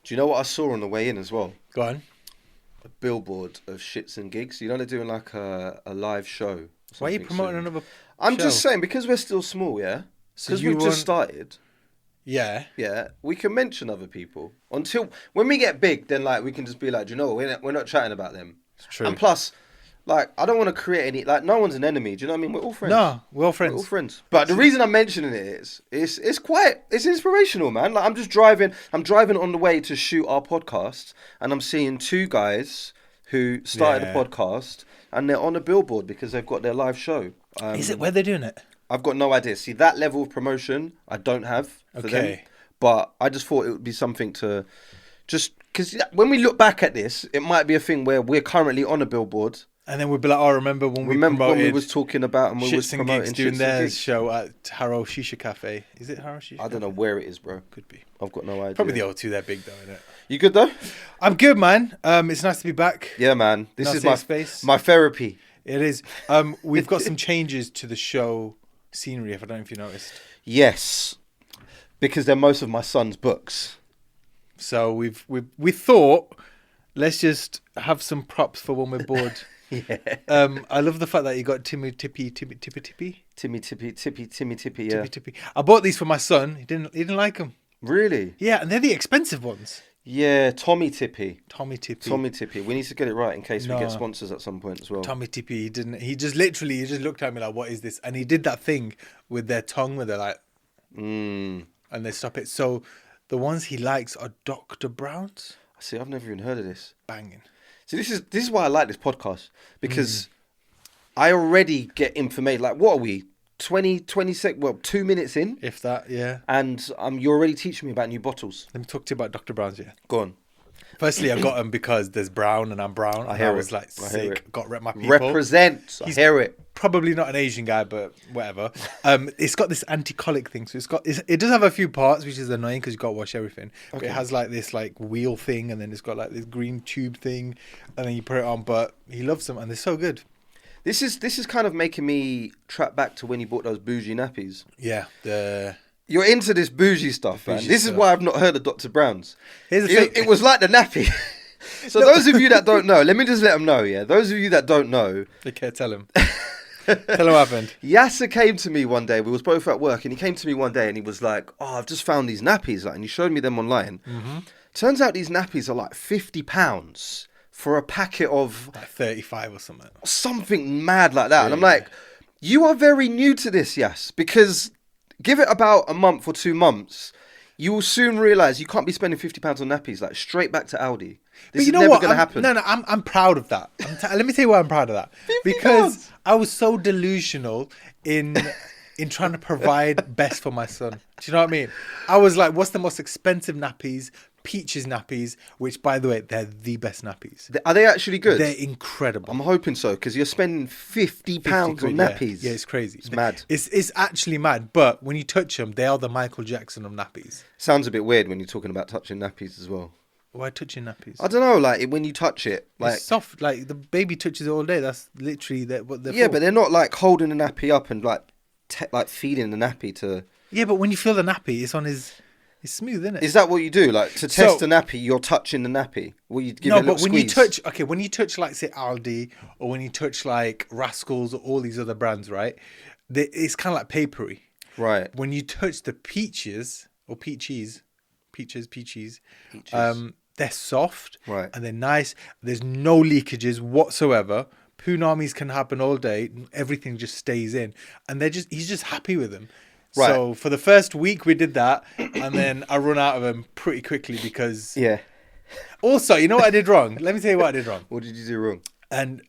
Do you know what I saw on the way in as well? Go on. A billboard of shits and gigs. You know they're doing like a live show. Why are you promoting another I'm show? just saying, because we're still small, yeah? So Because you we've want- just started, Yeah. yeah, we can mention other people. Until, when we get big, then like we can just be like, do you know what, we're not chatting about them. It's true. And plus, like, I don't want to create any, like, no one's an enemy. Do you know what I mean? We're all friends. No, we're all friends. We're all friends. But the reason I'm mentioning it is, it's inspirational, man. Like, I'm driving on the way to shoot our podcast, and I'm seeing two guys who started a podcast, and they're on a billboard because they've got their live show. Is it where they're doing it? I've got no idea. See, that level of promotion, I don't have for them. But I just thought it would be something to just, because when we look back at this, it might be a thing where we're currently on a billboard. And then we'd be like, oh, remember when we was talking about and we was Shits and promoting Gigs doing Shits and their Gigs. show at Harrow Shisha Cafe. Is it Harrow Shisha? I don't know where it is, bro. Could be. I've got no idea. Probably the O2. They're big though, innit? You good though? I'm good, man. It's nice to be back. Yeah, man. This Not is safe space. my therapy. It is. We've got some changes to the show scenery. If I don't know if you noticed. Yes, because they're most of my son's books. So we thought let's just have some props for when we're bored. Yeah. I love the fact that you got Timmy Tippy. Yeah. I bought these for my son. He didn't like them. Really? Yeah, and they're the expensive ones. Yeah, Tommy Tippy. Tommy Tippy. We need to get it right in case we No. get sponsors at some point as well. Tommy Tippy. He didn't. He just looked at me like, "What is this?" And he did that thing with their tongue where they're like, and they stop it. So the ones he likes are Dr. Brown's. See, I've never even heard of this. Banging. So this is why I like this podcast, because I already get information. Like, what are we? 20 seconds, well, 2 minutes in, If that, yeah. and you're already teaching me about new bottles. Let me talk to you about Dr. Brown's, yeah. Go on. Firstly, I got them because there's brown and I'm brown. I hear was it. like I hear sick. it. Got rep my people. Represent. I hear it. Probably not an Asian guy, but whatever. It's got this anti-colic thing, so it does have a few parts, which is annoying because you got to wash everything. But it has like this like wheel thing, and then it's got like this green tube thing, and then you put it on. But he loves them, and they're so good. This is kind of making me trap back to when you bought those bougie nappies. Yeah, You're into this bougie stuff, man. This is why I've not heard of Dr. Brown's. Here's the thing. It was like the nappy. So those of you that don't know, let me just let them know, yeah? Those of you that don't know. Okay, tell him. Tell him what happened. Yasser came to me one day. We was both at work, and he came to me one day, and he was like, "Oh, I've just found these nappies," and he showed me them online. Mm-hmm. Turns out these nappies are like £50 for a packet of Like 35 or something. something mad like that. Yeah. And I'm like, you are very new to this, Yas, because give it about a month or 2 months, you will soon realise you can't be spending £50 on nappies. Like, straight back to Aldi. This is never going to happen. No, I'm proud of that. Let me tell you why I'm proud of that. Because I was so delusional in trying to provide best for my son. Do you know what I mean? I was like, what's the most expensive nappies? Peaches nappies, which, by the way, they're the best nappies. Are they actually good? They're incredible. I'm hoping so, because you're spending £50 on nappies. Yeah, it's crazy. It's mad. It's actually mad. But when you touch them, they are the Michael Jackson of nappies. Sounds a bit weird when you're talking about touching nappies as well. Why touching nappies? I don't know, like, when you touch it, like... It's soft. Like, the baby touches it all day. That's literally what they're Yeah, for. but they're not, like, holding the nappy up and, like, feeding the nappy to... Yeah, but when you feel the nappy, it's on his... It's smooth, isn't it? Is that what you do? Like, to test the nappy, you're touching the nappy? Will you give it a little when squeeze? when you touch, like, say, Aldi, or when you touch, like, Rascals or all these other brands, right? It's kind of like papery. Right. When you touch the peaches, they're soft. Right. And they're nice. There's no leakages whatsoever. Punamis can happen all day. Everything just stays in. And he's just happy with them. Right. So for the first week we did that, and then I run out of them pretty quickly because... Yeah. Also, you know what I did wrong? Let me tell you what I did wrong. What did you do wrong? And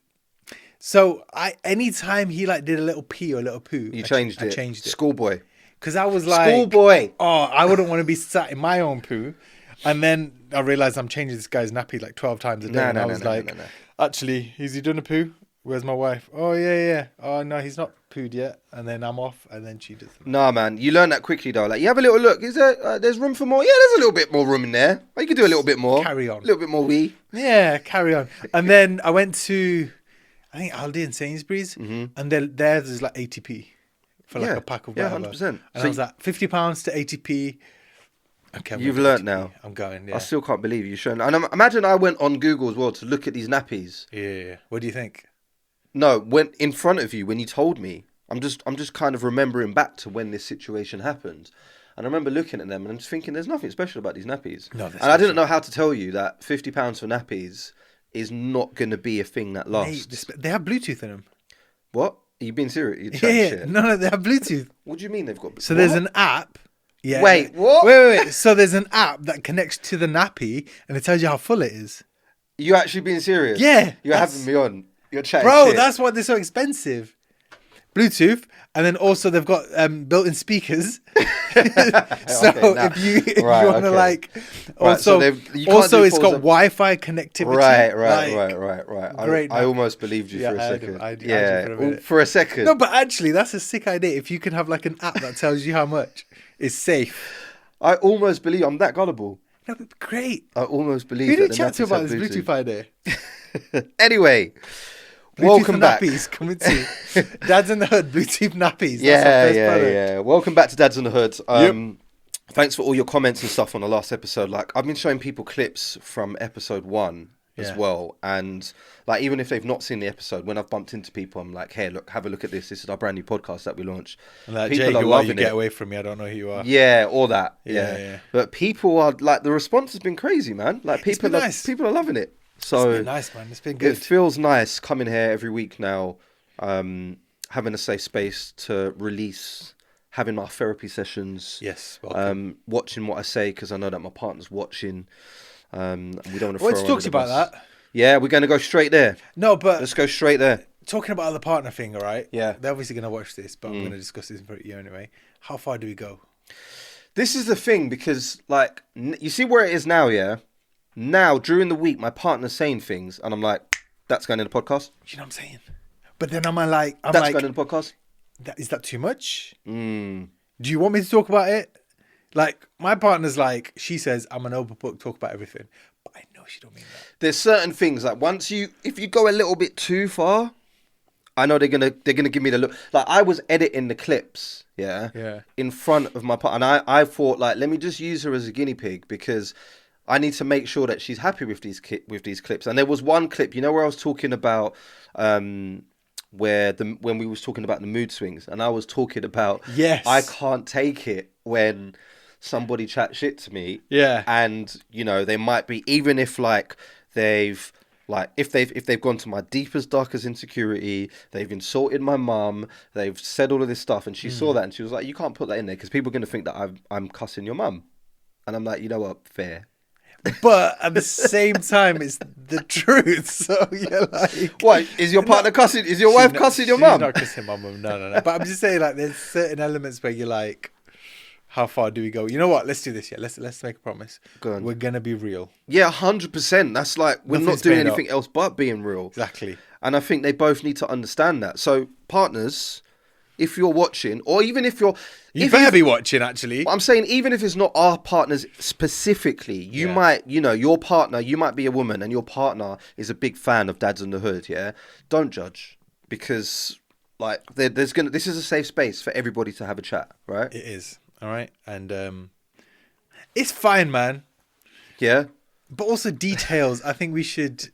so anytime he like did a little pee or a little poo, I changed it. Schoolboy. Because I was like... Schoolboy. Oh, I wouldn't want to be sat in my own poo. And then I realised I'm changing this guy's nappy like 12 times a day. And I was like, actually, has he done a poo? Where's my wife? Oh, yeah. Oh, no, he's not pooed yet. And then I'm off, and then she does them. Nah, man. You learn that quickly, though. Like, you have a little look. Is there... there's room for more? Yeah, there's a little bit more room in there. Oh, you could do a little bit more. Carry on. A little bit more wee. Yeah, carry on. And then I went to, I think, Aldi and Sainsbury's. Mm-hmm. And theirs is like 80p for like a pack of whatever. Yeah, 100%. And I was like, £50 to 80p. Okay, I'm You've gonna learnt go to now. pee. I'm going. I Yeah. still can't believe you showing. And imagine I went on Google as well to look at these nappies. Yeah. What do you think? No, when in front of you when you told me. I'm just kind of remembering back to when this situation happened. And I remember looking at them and I'm just thinking there's nothing special about these nappies. No, and I didn't know how to tell you that £50 for nappies is not going to be a thing that lasts. Mate, they have Bluetooth in them. What? Are you being serious? You're Yeah. chatting shit? No, they have Bluetooth. What do you mean they've got? So there's an app. Yeah. Wait, what? Wait. So there's an app that connects to the nappy and it tells you how full it is. You actually being serious? Yeah. You're having me on. You're chatting Bro, shit. that's why they're so expensive. Bluetooth, and then also they've got built-in speakers. So if you want to like, also it's got Wi-Fi connectivity. Right. Great. I almost believed you for a second. For a second. No, but actually, that's a sick idea. If you can have like an app that tells you how much is safe. I almost believe I'm that gullible. No, but great. I almost believe. Who did you chat to about this Bluetooth idea? Anyway. Bluetooth Welcome back. Nappies coming to Dad's in the Hood. Bluetooth nappies. Yeah. Welcome back to Dad's in the Hood. Thanks for all your comments and stuff on the last episode. Like I've been showing people clips from episode 1 as well, and like even if they've not seen the episode, when I've bumped into people, I'm like, hey, look, have a look at this. This is our brand new podcast that we launched. And like, people Jay, are who loving are you? it. Get away from me. I don't know who you are. Yeah, all that. Yeah. But people are like, the response has been crazy, man. Like people are loving it. So it's been nice, man. It's been good. It feels nice coming here every week now, having a safe space to release, having my therapy sessions. Yes. Watching what I say because I know that my partner's watching. We don't want to. Let's talk to you about that. Yeah, we're going to go straight there. No, but let's go straight there. Talking about the partner thing, all right? Yeah. They're obviously going to watch this, but I'm going to discuss this in front of you anyway. How far do we go? This is the thing because, like, you see where it is now, yeah? Now, during the week, my partner's saying things, and I'm like, that's going in the podcast? You know what I'm saying? But then I'm like... That's going in the podcast? Is that too much? Do you want me to talk about it? Like, my partner's like, she says, I'm an open book, talk about everything. But I know she don't mean that. There's certain things, like, if you go a little bit too far, I know they're gonna give me the look. Like, I was editing the clips, in front of my partner, and I thought, like, let me just use her as a guinea pig, because... I need to make sure that she's happy with these clips. And there was one clip, where I was talking about when we was talking about the mood swings, and I was talking about I can't take it when somebody chat shit to me. Yeah. And they might be, even if like they've like if they've gone to my deepest darkest insecurity, they've insulted my mum, they've said all of this stuff, and she saw that and she was like, you can't put that in there because people are going to think that I'm cussing your mum. And I'm like, you know what, fair. But at the same time, it's the truth. So you're like, what is your partner cussing? Is your wife cussing your mum? She's not cussing my mum. No. But I'm just saying, like, there's certain elements where you're like, how far do we go? You know what? Let's do this. Yeah, let's make a promise. Go on. We're gonna be real. Yeah, 100%. That's like we're not doing anything else but being real. Exactly. And I think they both need to understand that. So partners, if you're watching, or even if you're... You better be watching, actually. I'm saying, even if it's not our partners specifically, you might, your partner, you might be a woman and your partner is a big fan of Dads in the Hood, yeah? Don't judge. Because, like, this is a safe space for everybody to have a chat, right? It is, all right? And it's fine, man. Yeah? But also details, I think we should...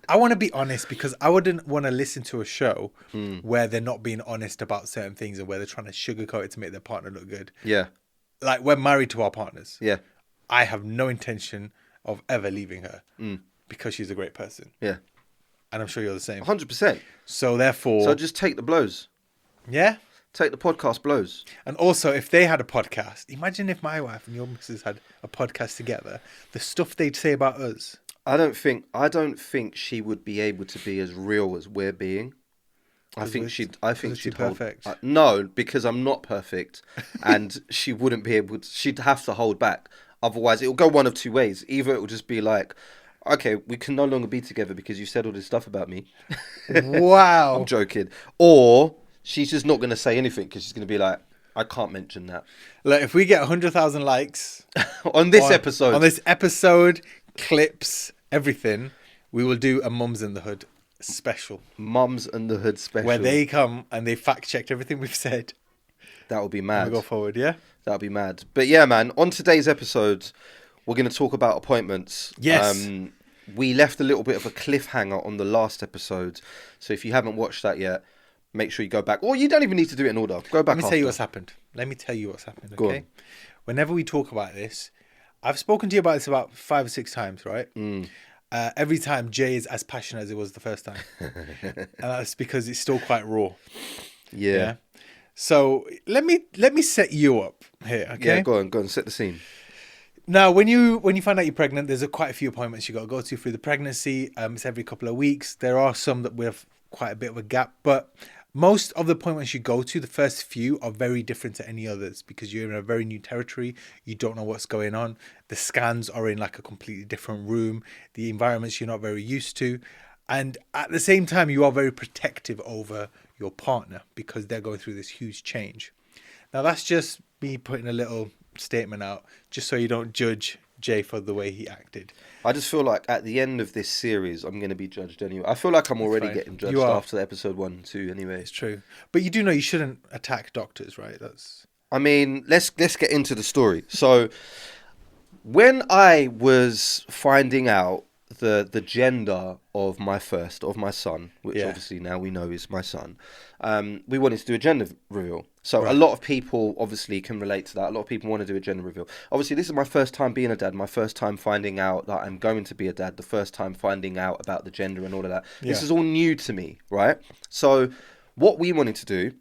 I want to be honest because I wouldn't want to listen to a show where they're not being honest about certain things and where they're trying to sugarcoat it to make their partner look good. Yeah. Like, we're married to our partners. Yeah. I have no intention of ever leaving her because she's a great person. Yeah. And I'm sure you're the same. 100%. So therefore... So just take the blows. Yeah? Take the podcast blows. And also, if they had a podcast, imagine if my wife and your missus had a podcast together, the stuff they'd say about us... I don't think she would be able to be as real as we're being. I think she'd perfect. No, because I'm not perfect, and she wouldn't be able to. She'd have to hold back. Otherwise, it'll go one of two ways. Either it will just be like, okay, we can no longer be together because you said all this stuff about me. Wow. I'm joking. Or she's just not going to say anything because she's going to be like, I can't mention that. Look, if we get 100,000 likes on this episode, clips, everything, we will do a Mums in the Hood special. Mums in the Hood special. Where they come and they fact checked everything we've said. That would be mad. We'll go forward, yeah? That'd be mad. But yeah, man, on today's episode, we're going to talk about appointments. Yes. We left a little bit of a cliffhanger on the last episode. So if you haven't watched that yet, make sure you go back. Or you don't even need to do it in order. Go back. Let me tell you what's happened. Okay? Whenever we talk about this, I've spoken to you about this about 5 or 6 times, right? Every time Jay is as passionate as it was the first time. And that's because it's still quite raw. Yeah. So let me set you up here, okay? Yeah, go on, set the scene. Now, when you find out you're pregnant, there's quite a few appointments you got to go to through the pregnancy. It's every couple of weeks. There are some that we have quite a bit of a gap, but most of the appointments you go to, the first few are very different to any others because you're in a very new territory. You don't know what's going on. The scans are in like a completely different room. The environments you're not very used to. And at the same time, you are very protective over your partner because they're going through this huge change. Now, that's just me putting a little statement out just so you don't judge Jay for the way he acted. I just feel like at the end of this series, I'm going to be judged anyway. I feel like I'm already getting judged after episode 1 and 2 anyway. It's true. But you do know you shouldn't attack doctors, right? I mean, let's get into the story. So when I was finding out the gender of my son, which obviously now we know is my son, we wanted to do a gender reveal. So a lot of people obviously can relate to that. A lot of people want to do a gender reveal. Obviously, this is my first time being a dad, my first time finding out that I'm going to be a dad, the first time finding out about the gender and all of that. Yeah. This is all new to me, right? So what we wanted to do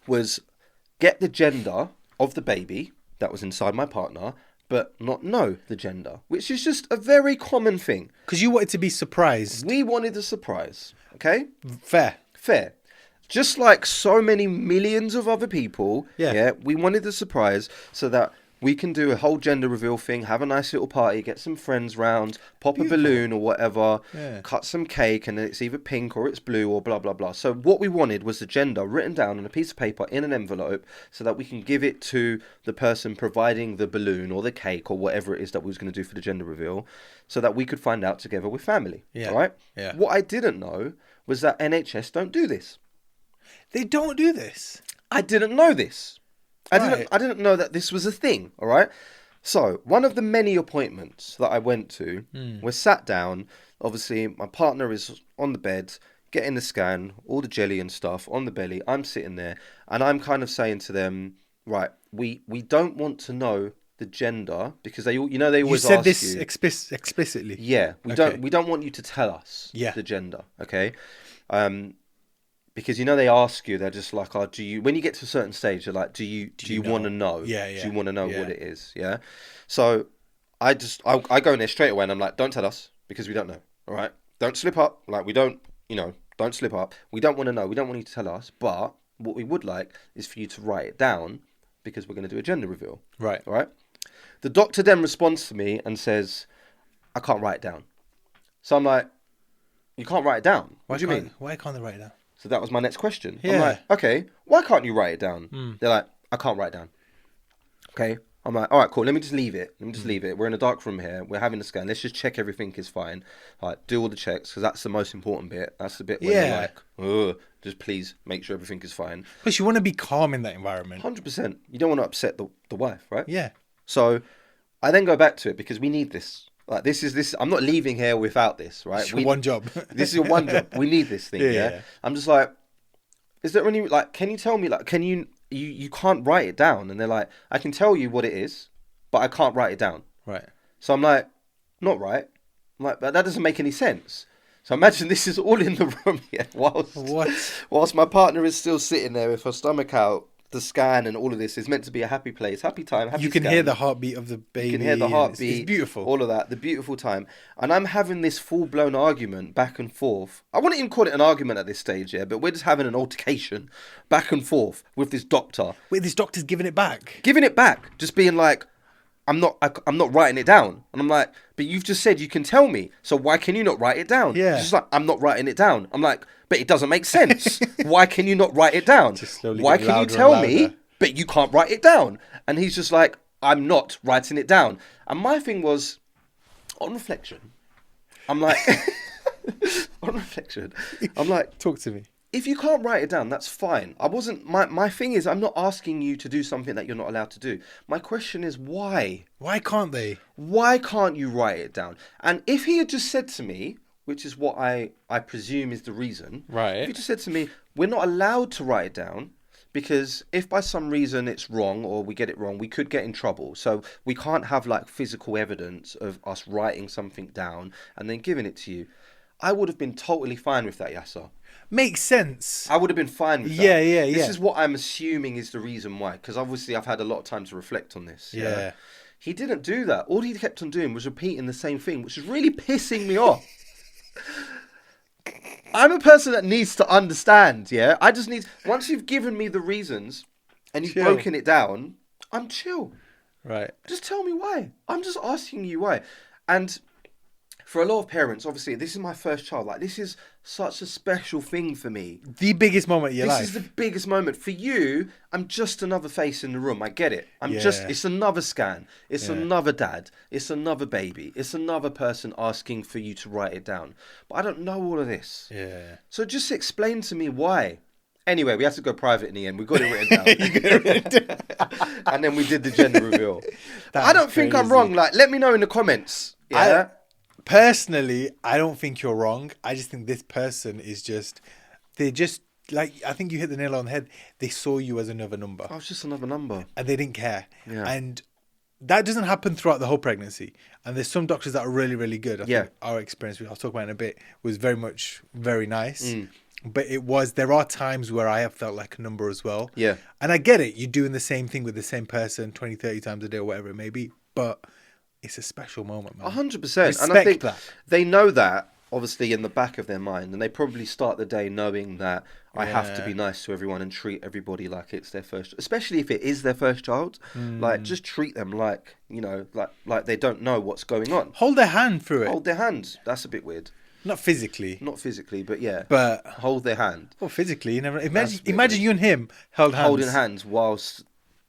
was get the gender of the baby that was inside my partner, but not know the gender, which is just a very common thing. Because you wanted to be surprised. We wanted a surprise, okay? Fair. Just like so many millions of other people, we wanted a surprise so that we can do a whole gender reveal thing, have a nice little party, get some friends round, pop a balloon or whatever, cut some cake, and it's either pink or it's blue or blah, blah, blah. So what we wanted was the gender written down on a piece of paper in an envelope so that we can give it to the person providing the balloon or the cake or whatever it is that we was going to do for the gender reveal so that we could find out together with family. Yeah. Right? Yeah. What I didn't know was that NHS don't do this. They don't do this? I didn't know this. I didn't know that this was a thing, all right? So, one of the many appointments that I went to was sat down. Obviously, my partner is on the bed, getting the scan, all the jelly and stuff on the belly. I'm sitting there, and I'm kind of saying to them, right, we don't want to know the gender because they always ask you. You said this explicitly. Yeah, we don't want you to tell us the gender, okay? Because they ask you, they're just like, oh, when you get to a certain stage, they're like, do you want to know? Yeah. Do you want to know what it is? Yeah. So I go in there straight away and I'm like, don't tell us because we don't know. All right. Don't slip up. Like don't slip up. We don't want to know. We don't want you to tell us. But what we would like is for you to write it down because we're going to do a gender reveal. Right. All right. The doctor then responds to me and says, I can't write it down. So I'm like, you can't write it down? What do you mean? Why can't they write it down? So that was my next question. Yeah. I'm like, okay, why can't you write it down? They're like, I can't write it down. Okay. I'm like, all right, cool. Let me just leave it. We're in a dark room here. We're having a scan. Let's just check everything is fine. Like, do all the checks because that's the most important bit. That's the bit where you're like, oh, just please make sure everything is fine. Plus, you want to be calm in that environment. 100%. You don't want to upset the wife, right? Yeah. So I then go back to it because we need this. Like this is I'm not leaving here without this, right? It's your one job. This is your one job. We need this thing, yeah? I'm just like, is there any can you tell me you can't write it down? And they're like, I can tell you what it is, but I can't write it down. Right. So I'm like, not right. I'm like, but that doesn't make any sense. So imagine this is all in the room here whilst my partner is still sitting there with her stomach out. The scan and all of this is meant to be a happy place, happy time, happy. You can hear the heartbeat of the baby. You can hear the heartbeat. It's beautiful. All of that, the beautiful time. And I'm having this full-blown argument back and forth. I wouldn't even call it an argument at this stage, but we're just having an altercation back and forth with this doctor. Wait, this doctor's giving it back? Giving it back. Just being like, I'm not writing it down. And I'm like, but you've just said you can tell me. So why can you not write it down? Yeah. It's just like, I'm not writing it down. I'm like, but it doesn't make sense. Why can you not write it down? Why can you tell me, but you can't write it down? And he's just like, I'm not writing it down. And my thing was, on reflection, I'm like, talk to me. if you can't write it down, that's fine. My thing is, I'm not asking you to do something that you're not allowed to do. My question is, why? Why can't they? Why can't you write it down? And if he had just said to me, which is what I presume is the reason, Right. if he just said to me, we're not allowed to write it down because if by some reason it's wrong or we get it wrong, we could get in trouble. So we can't have like physical evidence of us writing something down and then giving it to you. I would have been totally fine with that, Yasser. Makes sense. I would have been fine with that. Yeah. This is what I'm assuming is the reason why, because obviously I've had a lot of time to reflect on this. Yeah. He didn't do that. All he kept on doing was repeating the same thing, which is really pissing me off. I'm a person that needs to understand, yeah? I just need... Once you've given me the reasons and you've broken it down, I'm chill. Right. Just tell me why. I'm just asking you why. And for a lot of parents, obviously, this is my first child. Like, this is such a special thing for me. The biggest moment of your life. This is the biggest moment. For you, I'm just another face in the room. I get it. It's another scan. It's another dad. It's another baby. It's another person asking for you to write it down. But I don't know all of this. Yeah. So just explain to me why. Anyway, we had to go private in the end. We got it written down. And then we did the gender reveal. I don't think I'm wrong. Like, let me know in the comments. Yeah. Personally, I don't think you're wrong. I just think this person is just... They're just... Like, I think you hit the nail on the head. They saw you as another number. I was just another number. And they didn't care. Yeah. And that doesn't happen throughout the whole pregnancy. And there's some doctors that are really, really good. I think our experience, I'll talk about in a bit, was very nice. But there are times where I have felt like a number as well. Yeah. And I get it. You're doing the same thing with the same person 20, 30 times a day or whatever it may be. But it's a special moment, man. 100%. And I think they know that, obviously, in the back of their mind. And they probably start the day knowing that I have to be nice to everyone and treat everybody like it's their first, especially if it is their first child. Like, just treat them like, you know, like they don't know what's going on. Hold their hand through it. Hold their hands. That's a bit weird. Not physically. Not physically, but yeah. But hold their hand. Well, physically, you never imagine you and him held hands. Holding hands whilst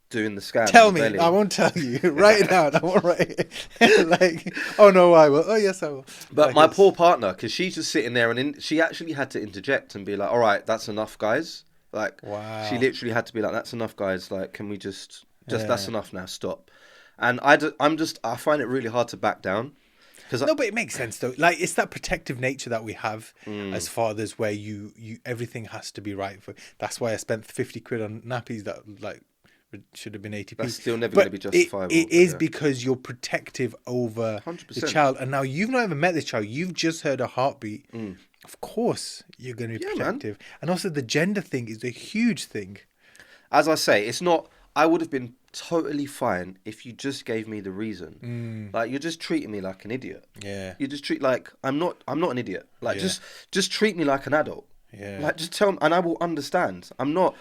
doing the scan. Tell me, I won't tell you. Write it down. I won't write it. Like, oh no, I will. Oh yes, I will. But like my poor partner, because she's just sitting there and she actually had to interject and be like, "All right, that's enough, guys." Like, wow. She literally had to be like, "That's enough, guys. Like, can we just that's enough now. Stop." And I find it really hard to back down. No, but it makes sense though. Like, it's that protective nature that we have as fathers, where you everything has to be right for. That's why I spent 50 quid on nappies that like should have been 80p. That's still never going to be justifiable. It is because you're protective over 100%. The child, and now you've not even met this child. You've just heard a heartbeat. Of course, you're going to be protective, and also the gender thing is a huge thing. As I say, it's not. I would have been totally fine if you just gave me the reason. Like, you're just treating me like an idiot. Yeah. You just treat like I'm not an idiot. Like, just treat me like an adult. Yeah. Like, just tell me, and I will understand. I'm not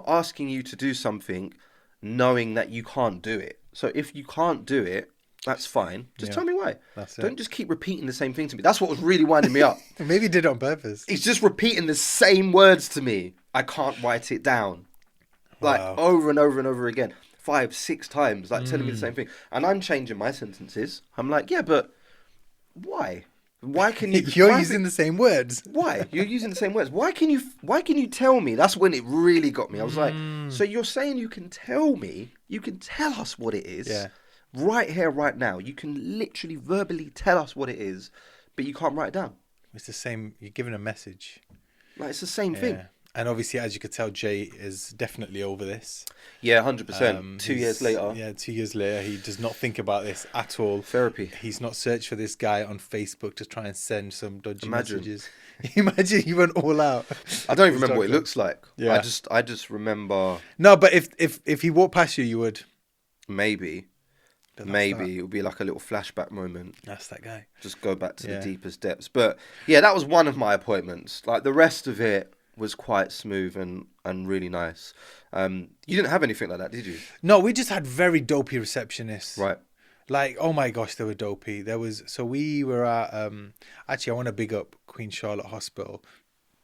asking you to do something knowing that you can't do it. So if you can't do it, that's fine. Just tell me why. Don't just keep repeating the same thing to me. That's what was really winding me up. Maybe he did it on purpose. He's just repeating the same words to me. I can't write it down. Like, over and over and over again. 5, 6 times, like, telling me the same thing. And I'm changing my sentences. I'm like, yeah, but why? Why can you... You're using the same words. Why? You're using the same words. Why can you tell me? That's when it really got me. I was like, so you're saying you can tell me, you can tell us what it is, right here, right now. You can literally verbally tell us what it is, but you can't write it down. It's the same. You're giving a message. Like, it's the same thing. And obviously, as you could tell, Jay is definitely over this. Yeah, 100%. 2 years later. Yeah, 2 years later, he does not think about this at all. Therapy. He's not searched for this guy on Facebook to try and send some dodgy messages. Imagine he went all out. I don't even remember what it looks like. Yeah. I just remember... No, but if he walked past you, you would. Maybe it would be like a little flashback moment. That's that guy. Just go back to the deepest depths. But yeah, that was one of my appointments. Like, the rest of it was quite smooth and really nice. You didn't have anything like that, did you? No, we just had very dopey receptionists. Right. Like, oh my gosh, they were dopey. We were at, actually, I want to big up Queen Charlotte Hospital.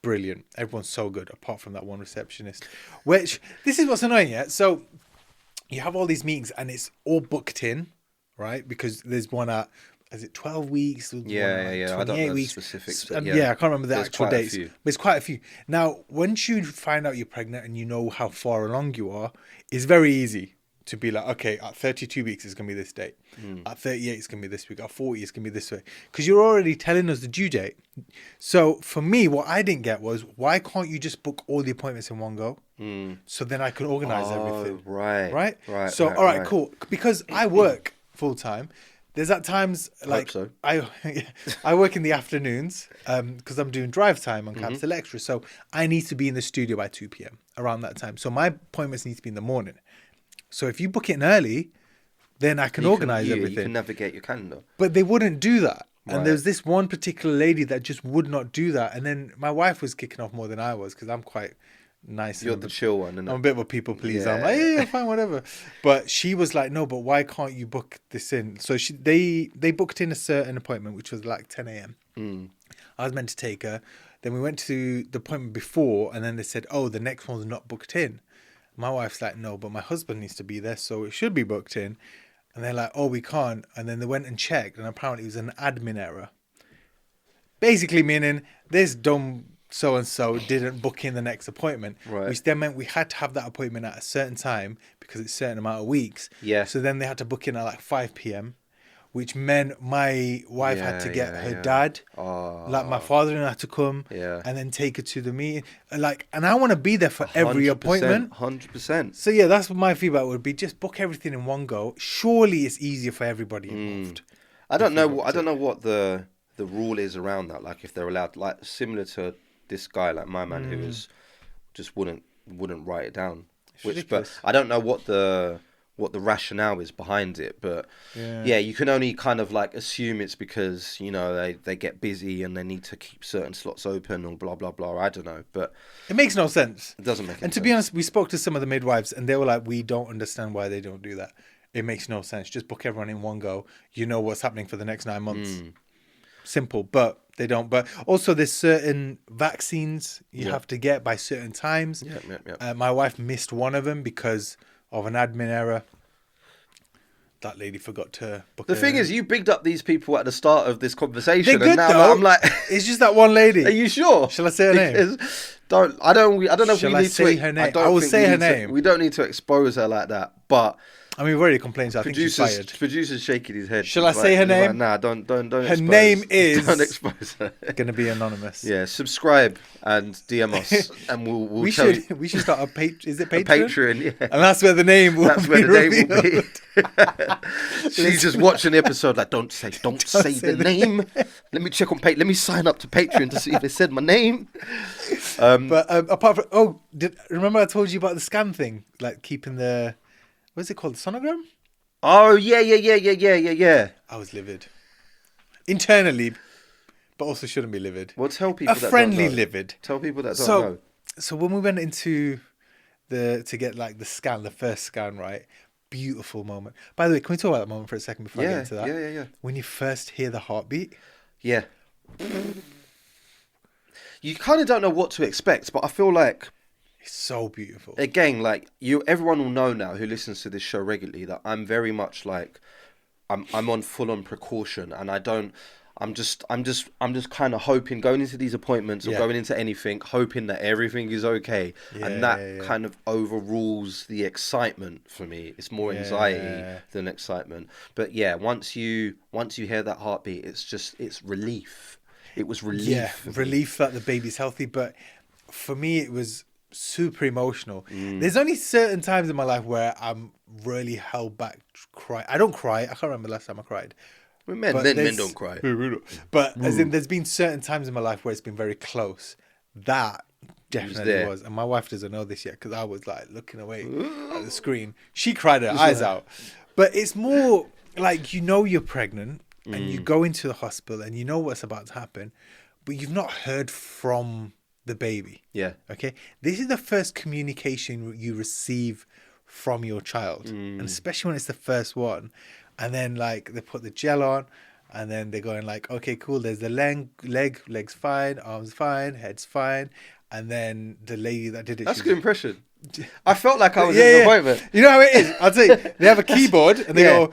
Brilliant. Everyone's so good, apart from that one receptionist. Which, this is what's annoying, yeah? So, you have all these meetings and it's all booked in, right? Because there's one at is it 12 weeks? Yeah. I don't know the specifics. But yeah, I can't remember the actual dates. But it's quite a few. Now, once you find out you're pregnant and you know how far along you are, it's very easy to be like, okay, at 32 weeks, it's going to be this date. At 38, it's going to be this week. At 40, it's going to be this way. Because you're already telling us the due date. So for me, what I didn't get was, why can't you just book all the appointments in one go? So then I can organize everything. Right. So, all right, cool. Because I work full time. There's at times like so. I work in the afternoons because I'm doing drive time on Capital Extra. So I need to be in the studio by 2 p.m. around that time. So my appointments need to be in the morning. So if you book it in early, then I can organize everything. You can navigate your calendar. But they wouldn't do that. Right. And there was this one particular lady that just would not do that. And then my wife was kicking off more than I was because I'm quite nice. You're the chill one. I'm a bit of a people pleaser. I'm like, yeah, fine, whatever. But she was like, no, but why can't you book this in? So they booked in a certain appointment, which was like 10 a.m. I was meant to take her. Then we went to the appointment before, and then they said, oh, the next one's not booked in. My wife's like, no, but my husband needs to be there, so it should be booked in. And they're like, oh, we can't. And then they went and checked, and apparently it was an admin error. Basically meaning this dumb so-and-so didn't book in the next appointment, which then meant we had to have that appointment at a certain time because it's a certain amount of weeks. Yeah. So then they had to book in at like 5 p.m., which meant my wife had to get her dad, like my father-in-law had to come and then take her to the meeting. Like, and I want to be there for every appointment. 100%. So yeah, that's what my feedback would be. Just book everything in one go. Surely it's easier for everybody involved. I don't know what the rule is around that. Like if they're allowed, like similar to this guy, like my man, who is just wouldn't write it down. But I don't know what the rationale is behind it, but yeah, you can only kind of like assume it's because, you know, they get busy and they need to keep certain slots open or blah blah blah. I don't know, but it makes no sense. It doesn't make any sense. And to be honest, we spoke to some of the midwives and they were like, we don't understand why they don't do that. It makes no sense. Just book everyone in one go. You know what's happening for the next 9 months. Simple, but they don't. But also there's certain vaccines you have to get by certain times. My wife missed one of them because of an admin error. That lady forgot to book. The thing is, you bigged up these people at the start of this conversation, they're good, and now though. I'm like, it's just that one lady. Are you sure? Shall I say her name? I don't know if Shall we I need say to. her name? I will say her name. We don't need to expose her like that, but. I mean, we've already complained, so I think she's fired. Producer's shaking his head. Shall I say her name? Nah, don't. Her name is... Don't expose her. Going to be anonymous. Yeah, subscribe and DM us, and we'll we tell should, you. We should start is it Patreon? A Patreon, yeah. And that's where the name will be revealed. She's just watching the episode like, don't say the name. Let me check on Patreon. Let me sign up to Patreon to see if they said my name. But apart from... remember I told you about the scan thing? Like keeping the... What's it called? The sonogram? Oh, yeah. I was livid. Internally, but also shouldn't be livid. Well, tell people that friendly don't know. livid. Tell people that don't know. So when we went into to get like the scan, the first scan, right? Beautiful moment. By the way, can we talk about that moment for a second before I get into that? Yeah. When you first hear the heartbeat. Yeah. You kind of don't know what to expect, but I feel like... It's so beautiful. Again, like everyone will know now who listens to this show regularly that I'm very much like I'm on full on precaution, and I'm just kind of hoping going into these appointments or going into anything, hoping that everything is okay, and that kind of overrules the excitement for me. It's more anxiety than excitement. But yeah, once you hear that heartbeat, it's relief. It was relief. Yeah, relief that the baby's healthy. But for me, it was super emotional. There's only certain times in my life where I'm really held back cry. I don't cry. I can't remember the last time I cried. Men don't cry. But as in, there's been certain times in my life where it's been very close. That definitely was. And my wife doesn't know this yet because I was like looking away at the screen. She cried her eyes out. But it's more like, you know, you're pregnant and you go into the hospital and you know what's about to happen, but you've not heard from the baby. Yeah. Okay. This is the first communication you receive from your child, and especially when it's the first one. And then like they put the gel on, and then they're going like, okay, cool. There's the legs fine, arms fine, head's fine, and then the lady that did it. That's a good impression. I felt like I was in an appointment. You know how it is. I'll tell you. They have a keyboard and they go.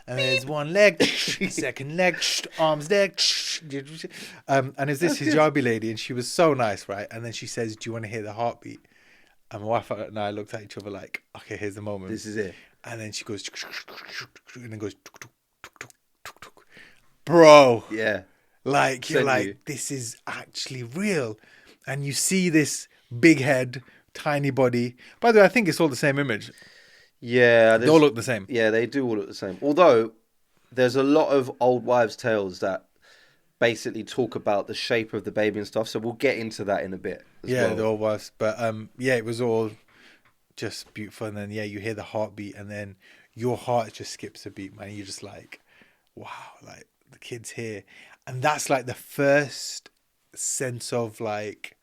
and there's one leg, second leg, arms there, and it's this hijabi lady, and she was so nice, right? And then she says, "Do you want to hear the heartbeat?" And my wife and I looked at each other like, "Okay, here's the moment. This is it." And then she goes, and then goes, bro. Yeah. Like, you're like, this is actually real. And you see this big head, tiny body. By the way, I think it's all the same image. Yeah. They all look the same. Yeah, they do all look the same. Although, there's a lot of old wives' tales that basically talk about the shape of the baby and stuff. So we'll get into that in a bit. Yeah, the old wives. But yeah, it was all just beautiful. And then, yeah, you hear the heartbeat. And then your heart just skips a beat, man. You're just like, wow, like the kid's here. And that's like the first sense of like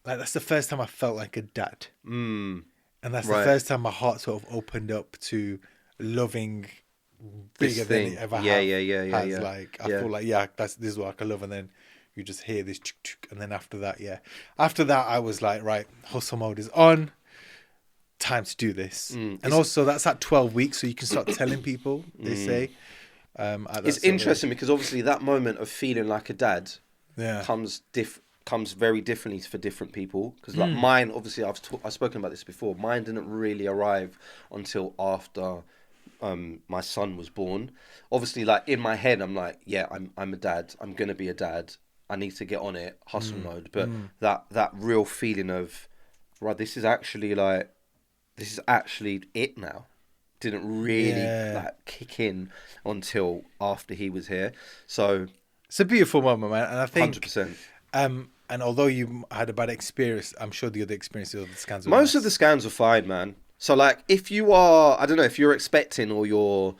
that's the first time I felt like a dad. And that's the first time my heart sort of opened up to loving bigger than it ever has. Yeah. Like, I feel like, yeah, this is what I can love. And then you just hear this, and then after that, After that, I was like, right, hustle mode is on. Time to do this. And also, that's at 12 weeks, so you can start telling people, they say. It's interesting because obviously that moment of feeling like a dad comes very differently for different people. Because like mine, obviously I've spoken about this before. Mine didn't really arrive until after my son was born. Obviously, like in my head, I'm like, yeah, I'm a dad. I'm gonna be a dad. I need to get on it, hustle mode. But that real feeling of, right, this is actually it now. Didn't really like kick in until after he was here. So it's a beautiful moment, man. And I think 100%. And although you had a bad experience, I'm sure the other experiences of the scans were most nice. of the scans were fine, man. So like if you are, I don't know, if you're expecting or you're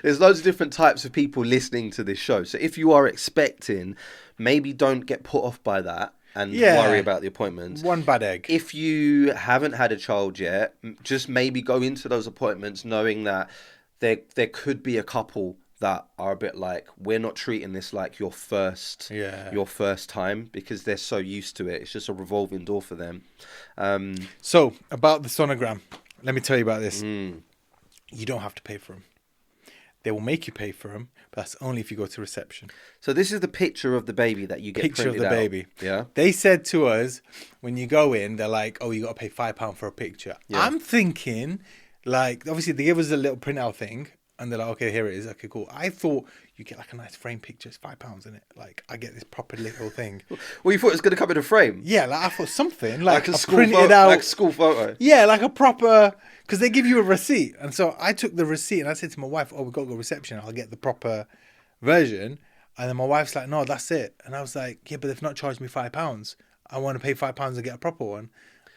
there's loads of different types of people listening to this show. So if you are expecting, maybe don't get put off by that. And worry about the appointments. One bad egg. If you haven't had a child yet, just maybe go into those appointments knowing that there could be a couple that are a bit like, we're not treating this like your first time, because they're so used to it. It's just a revolving door for them. So about the sonogram, let me tell you about this. You don't have to pay for them. They will make you pay for them, but that's only if you go to reception. So this is the picture of the baby that you get picture printed of the out. baby. Yeah. They said to us, when you go in, they're like, oh, you got to pay £5 for a picture. Yeah. I'm thinking, like, obviously they give us a little printout thing, and they're like, okay, here it is. Okay, cool. I thought you get like a nice frame picture. It's £5, isn't it? Like, I get this proper little thing. Well, you thought it was going to come in a frame? Yeah, like I thought something like a school printed out, like a school photo. Yeah, like a proper. Because they give you a receipt. And so I took the receipt and I said to my wife, oh, we've got to go to reception. I'll get the proper version. And then my wife's like, no, that's it. And I was like, yeah, but they've not charged me £5. I want to pay £5 and get a proper one.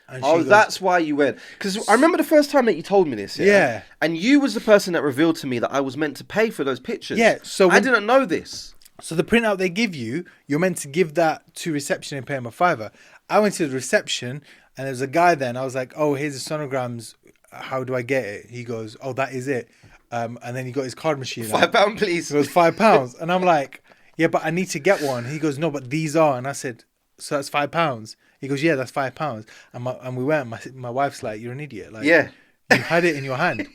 And she goes, that's why you went. Because I remember the first time that you told me this. Yeah. And you was the person that revealed to me that I was meant to pay for those pictures. Yeah. So I didn't know this. So the printout they give you, you're meant to give that to reception and pay them a £5. I went to the reception and there was a guy there and I was like, oh, here's the sonograms. How do I get it? He goes, oh, that is it. And then he got his card machine. £5, please. He goes, £5. And I'm like, yeah, but I need to get one. He goes, no, but these are. And I said, so that's £5. He goes, yeah, that's £5. And we went. My wife's like, you're an idiot. Like, yeah, you had it in your hand.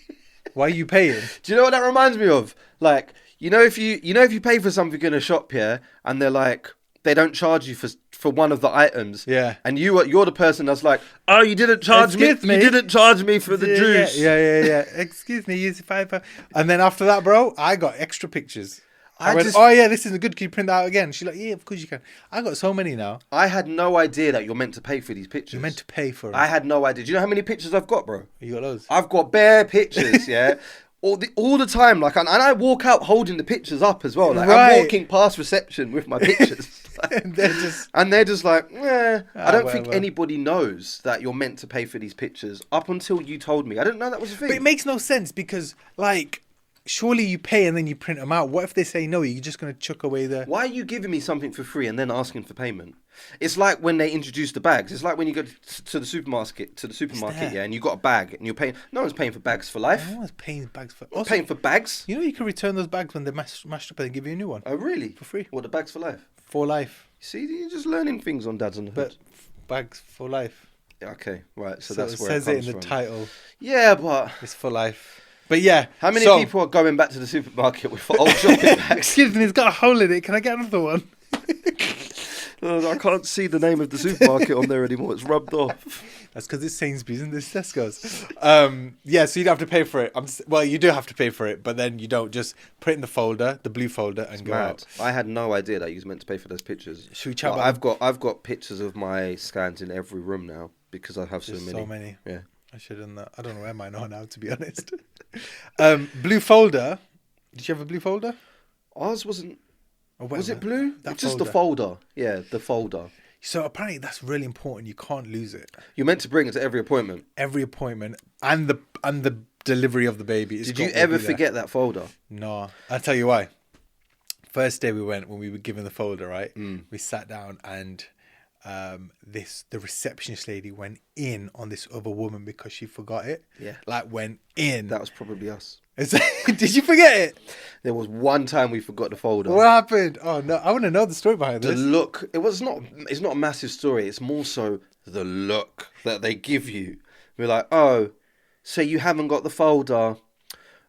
Why are you paying? Do you know what that reminds me of? Like, if you pay for something in a shop here, and they're like, they don't charge you for one of the items. Yeah. And you're the person that's like, oh, you didn't charge me. You didn't charge me for the juice. Yeah. Excuse me, use £5. And then after that, bro, I got extra pictures. I went, oh yeah, this isn't good. Can you print that out again? She's like, yeah, of course you can. I got so many now. I had no idea that you're meant to pay for these pictures. You're meant to pay for them. I had no idea. Do you know how many pictures I've got, bro? You got loads. I've got bare pictures, yeah. All the time, like, and I walk out holding the pictures up as well. Like, I'm walking past reception with my pictures. And they're just like, I don't think anybody knows that you're meant to pay for these pictures up until you told me. I didn't know that was a thing. But it makes no sense because, like, surely you pay and then you print them out. What if they say no? You're just going to chuck away the... Why are you giving me something for free and then asking for payment? It's like when they introduce the bags. It's like when you go to the supermarket, yeah, and you got a bag and you're paying... No one's paying for bags for life. No one's paying bags for... Also, paying for bags? You know you can return those bags when they're mashed up and they give you a new one. Oh, really? For free. What, the bags for life? For life. See, you're just learning things on Dads on the Hood. But bags for life. Okay, right. So that's where it says it in from. the title. Yeah, but... It's for life. But yeah. How many people are going back to the supermarket with old shopping bags? Excuse me, it's got a hole in it. Can I get another one? I can't see the name of the supermarket on there anymore. It's rubbed off. That's because it's Sainsbury's and this Tesco's. Yeah, so you don't have to pay for it. Well, you do have to pay for it, but then you don't. Just put it in the folder, the blue folder, and go out. I had no idea that you was meant to pay for those pictures. Should we chat about I've got pictures of my scans in every room now because I have so many. So many. Yeah. I should have done that. I don't know where mine are now, to be honest. Blue folder. Did you have a blue folder? Ours wasn't. Was it blue? It's just the folder. Yeah, the folder. So apparently that's really important. You can't lose it. You're meant to bring it to every appointment. Every appointment and the delivery of the baby. Did you ever forget that folder? No. I'll tell you why. First day we went, when we were given the folder, right? We sat down and the receptionist lady went in on this other woman because she forgot it. Yeah. Like went in. That was probably us. Did you forget it? There was one time we forgot the folder. What happened? Oh no, I want to know the story behind this. The look. It's not a massive story. It's more so the look that they give you. We're like, oh, so you haven't got the folder.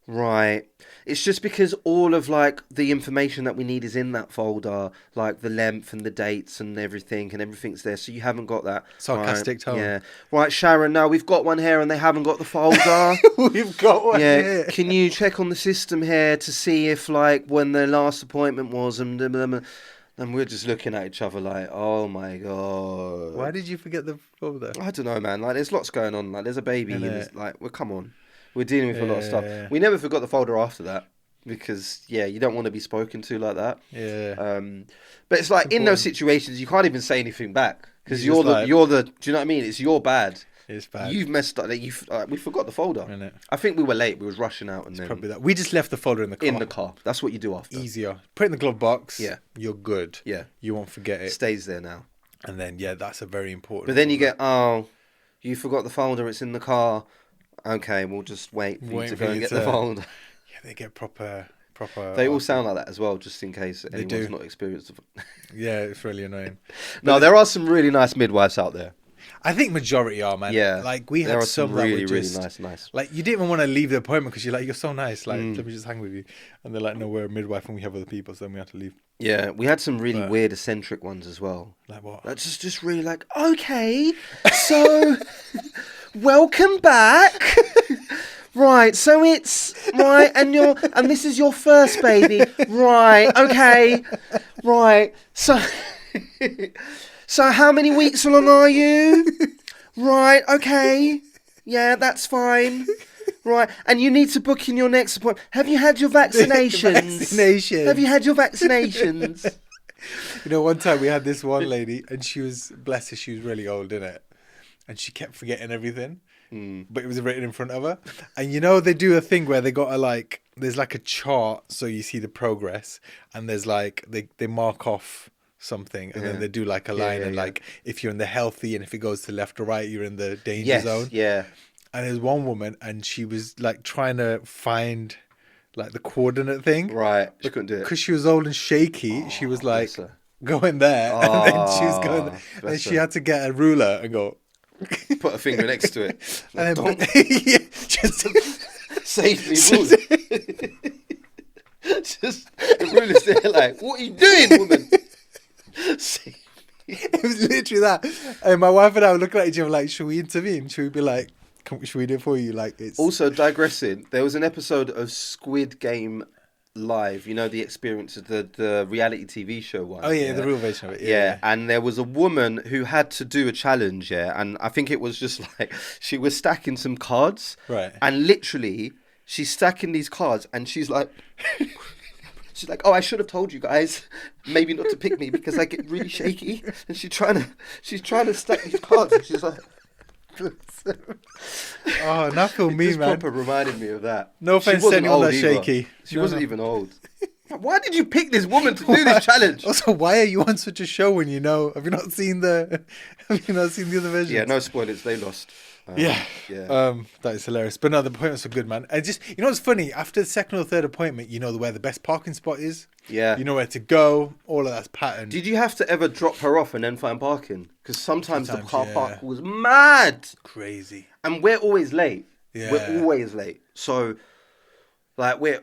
Right. It's just because all of like the information that we need is in that folder, like the length and the dates and everything's there. So you haven't got that. Sarcastic tone. Yeah. Right, Sharon, no, we've got one here and they haven't got the folder. We've got one here. Can you check on the system here to see if like when the last appointment was and we're just looking at each other like, oh my God. Why did you forget the folder? I don't know, man. Like there's lots going on. Like there's a baby and it's like, well, come on. We're dealing with a lot of stuff. Yeah. We never forgot the folder after that because, you don't want to be spoken to like that. Yeah. But it's like in those situations, you can't even say anything back because do you know what I mean? It's your bad. It's bad. You've messed up. We forgot the folder. I think we were late. We was rushing out and then probably that. We just left the folder in the car. In the car. That's what you do after. Easier. Put it in the glove box. Yeah. You're good. Yeah. You won't forget it. Stays there now. And then, that's a very important. But then you get, you forgot the folder. It's in the car. Okay, we'll just wait for you to go and get the folder. Yeah, they get proper. They all sound like that as well, just in case anyone's not experienced it. Yeah, it's really annoying. No, there are some really nice midwives out there. I think majority are, man. Yeah, like we had some really, that were just, really nice. Like you didn't even want to leave the appointment because you're so nice. Like let me just hang with you. And they're like, no, we're a midwife and we have other people, so then we have to leave. Yeah, we had some really weird eccentric ones as well. Like what? That's just really like, okay, so welcome back. Right, so it's right, and this is your first baby, right? Okay, right. So how many weeks along are you? Right, okay, yeah, that's fine. Right, and you need to book in your next appointment. Have you had your vaccinations? Have you had your vaccinations? You know, one time we had this one lady, and she was, bless her, she was really old, innit? And she kept forgetting everything. But it was written in front of her. And you know, they do a thing where they got there's like a chart so you see the progress, and there's like they mark off something and then they do like a line and like if you're in the healthy and if it goes to left or right, you're in the danger zone. Yeah. And there's one woman and she was like trying to find like the coordinate thing. Right. She couldn't do it. Because she was old and shaky, she was like going there and then she was going there. And she had to get a ruler and go put a finger next to it. And then just save me, just the ruler's there like, what are you doing, woman? It was literally that. And my wife and I were looking at each other like, should we intervene? Should we be like, should we do it for you? Like, it's also digressing. There was an episode of Squid Game Live, you know, the experience of the reality TV show one. Oh yeah, the real version of it. Yeah, and there was a woman who had to do a challenge, and I think it was just like she was stacking some cards, right? And literally, she's stacking these cards, and she's like, oh, I should have told you guys, maybe not to pick me because I get really shaky. And she's trying to stack these cards, and she's like. Oh, not for me, just man. Proper reminded me of that. No offense to anyone that's shaky. She wasn't even old. Why did you pick this woman to do this challenge? Also, why are you on such a show when you know? Have you not seen the other versions? Yeah, no spoilers. They lost. That is hilarious. But no, the appointments are good, man. And just, you know what's funny? After the second or third appointment, you know where the best parking spot is. Yeah. You know where to go. All of that's patterned. Did you have to ever drop her off and then find parking? Because sometimes the car park was mad. Crazy. And we're always late. Yeah. We're always late. So like we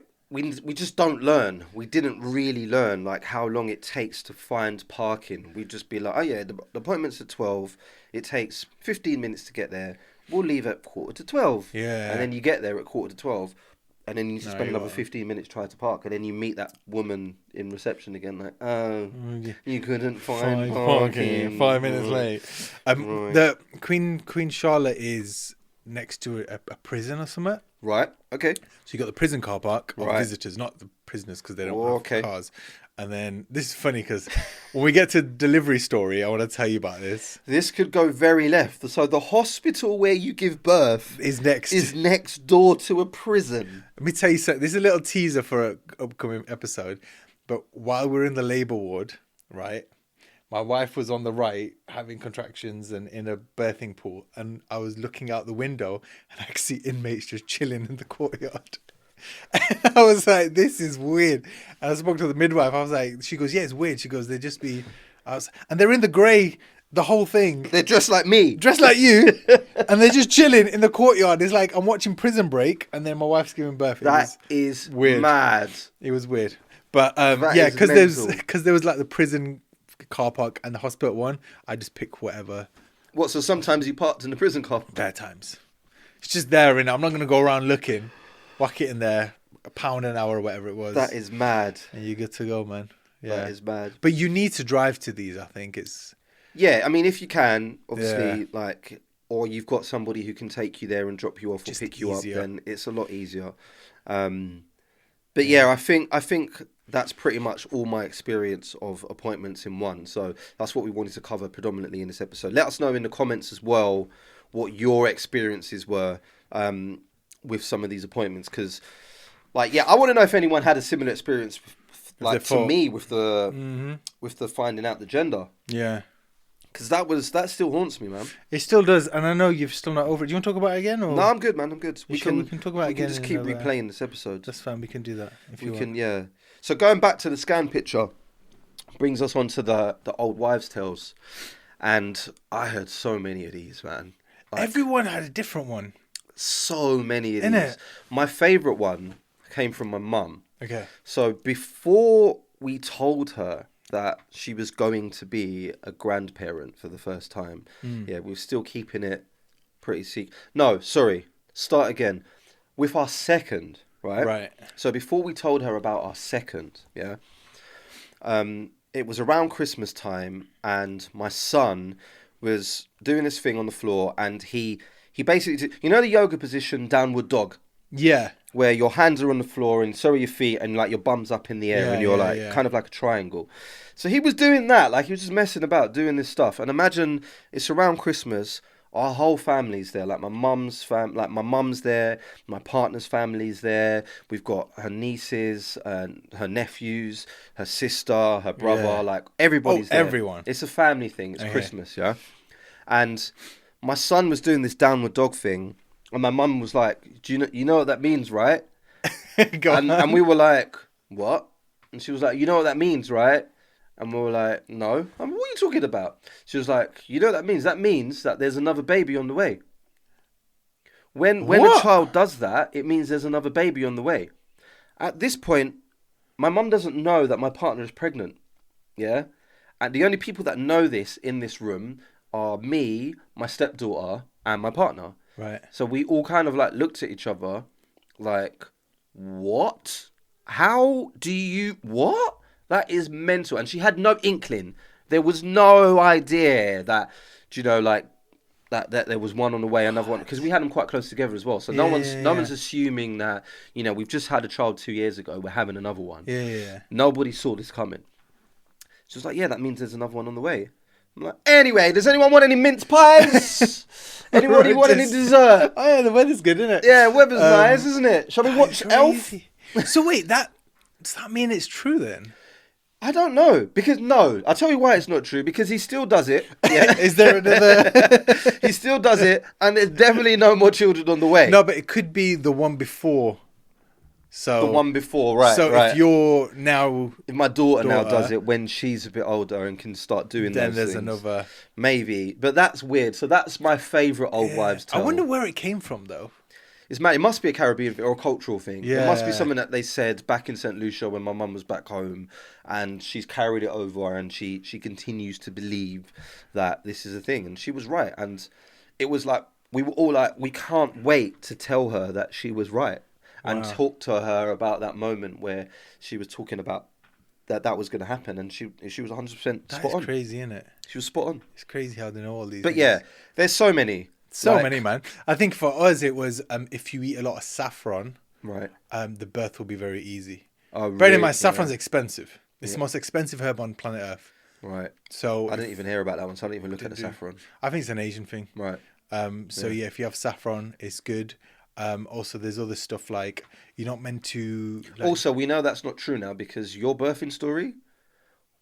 just don't learn. We didn't really learn like how long it takes to find parking. We'd just be like, oh yeah, the appointment's at 12. It takes 15 minutes to get there. We'll leave at 11:45. Yeah. And then you get there at 11:45. And then you need to spend another 15 minutes trying to park. And then you meet that woman in reception again, like, oh, you couldn't find parking. 5 minutes late. The Queen Charlotte is next to a prison or something. Right, okay. So you got the prison car park of visitors, not the prisoners because they don't have cars. And then this is funny because when we get to delivery story, I want to tell you about this. This could go very left. So the hospital where you give birth is next door to a prison. Let me tell you something. This is a little teaser for an upcoming episode. But while we're in the labour ward, right, my wife was on the right having contractions and in a birthing pool. And I was looking out the window and I could see inmates just chilling in the courtyard. And I was like, this is weird. And I spoke to the midwife. I was like, she goes, yeah, it's weird. She goes, they just be, and they're in the grey, the whole thing. They're dressed like me. Dressed like you. And they're just chilling in the courtyard. It's like, I'm watching Prison Break and then my wife's giving birth. That is weird. Mad. It was weird. But yeah, because there was like the prison car park and the hospital one. I just pick whatever. What, so sometimes you parked in the prison car park? Bare times. It's just there, and I'm not going to go around looking. Whack it in there, £1 an hour or whatever it was. That is mad. And you're good to go, man. Yeah. That is mad. But you need to drive to these, I think. Yeah, I mean, if you can, obviously, or you've got somebody who can take you there and drop you off or pick you up, then it's a lot easier. But yeah, I think that's pretty much all my experience of appointments in one. So that's what we wanted to cover predominantly in this episode. Let us know in the comments as well what your experiences were with some of these appointments, because I want to know if anyone had a similar experience to me with the finding out the gender. Yeah, because that still haunts me, man. It still does, and I know you've still not over it. Do you want to talk about it again? Or? No, I'm good, man. I'm good. We can talk about it again. We can just keep replaying this episode. That's fine. We can do that if you want. Yeah. So going back to the scan picture brings us on to the old wives' tales, and I heard so many of these, man. Everyone had a different one. So many of these. My favourite one came from my mum. Okay. So before we told her that she was going to be a grandparent for the first time, we were still keeping it pretty secret. No, sorry. Start again. With our second, right? Right. So before we told her about our second, it was around Christmas time, and my son was doing this thing on the floor, and he basically did, you know the yoga position, downward dog? Yeah. Where your hands are on the floor and so are your feet, and like your bum's up in the air, and you're kind of like a triangle. So he was doing that, he was just messing about, doing this stuff. And imagine it's around Christmas, our whole family's there, like my mum's my mum's there, my partner's family's there. We've got her nieces and her nephews, her sister, her brother, everybody's there. Everyone. It's a family thing. It's Christmas, yeah. And my son was doing this downward dog thing, and my mum was like, "Do you know what that means, right?" and we were like, "What?" And she was like, "You know what that means, right?" And we were like, "No." I mean, what are you talking about? She was like, "You know what that means? That means that there's another baby on the way. When a child does that, it means there's another baby on the way." At this point, my mum doesn't know that my partner is pregnant. Yeah? And the only people that know this in this room are me, my stepdaughter, and my partner. Right. So we all kind of looked at each other like, what? How do you... What? That is mental. And she had no inkling. There was no idea that, that there was one on the way, another one. Because we had them quite close together as well. So no one's assuming that, we've just had a child 2 years ago. We're having another one. Yeah. Nobody saw this coming. She was like, yeah, that means there's another one on the way. I'm like, anyway, does anyone want any mince pies? Anybody want any dessert? Oh, yeah, the weather's good, isn't it? Yeah, weather's nice, isn't it? Shall we watch Elf? So wait, does that mean it's true then? I don't know. Because, no, I'll tell you why it's not true. Because he still does it. Yeah. Is there another... He still does it, and there's definitely no more children on the way. No, but it could be the one before. So the one before, right. So if you're now... If my daughter now does it when she's a bit older and can start doing those things. Then there's another... Maybe. But that's weird. So that's my favourite old wives' tale. I wonder where it came from, though. It's mad. It must be a Caribbean thing or a cultural thing. Yeah. It must be something that they said back in St. Lucia when my mum was back home, and she's carried it over, and she continues to believe that this is a thing, and she was right. And it was like we were all like, we can't wait to tell her that she was right, and talk to her about that moment where she was talking about that was going to happen, and she was 100% spot on. That's crazy, isn't it? She was spot on. It's crazy how they know all these. But things. yeah, there's so many. So many, man. I think for us, it was if you eat a lot of saffron, right, the birth will be very easy. Oh, Bear in mind, saffron's expensive. It's the most expensive herb on planet Earth. Right. So I didn't even hear about that one, so I didn't even look at the saffron. I think it's an Asian thing. Right. So yeah, if you have saffron, it's good. Also, there's other stuff like you're not meant to. Like, also, we know that's not true now because your birthing story,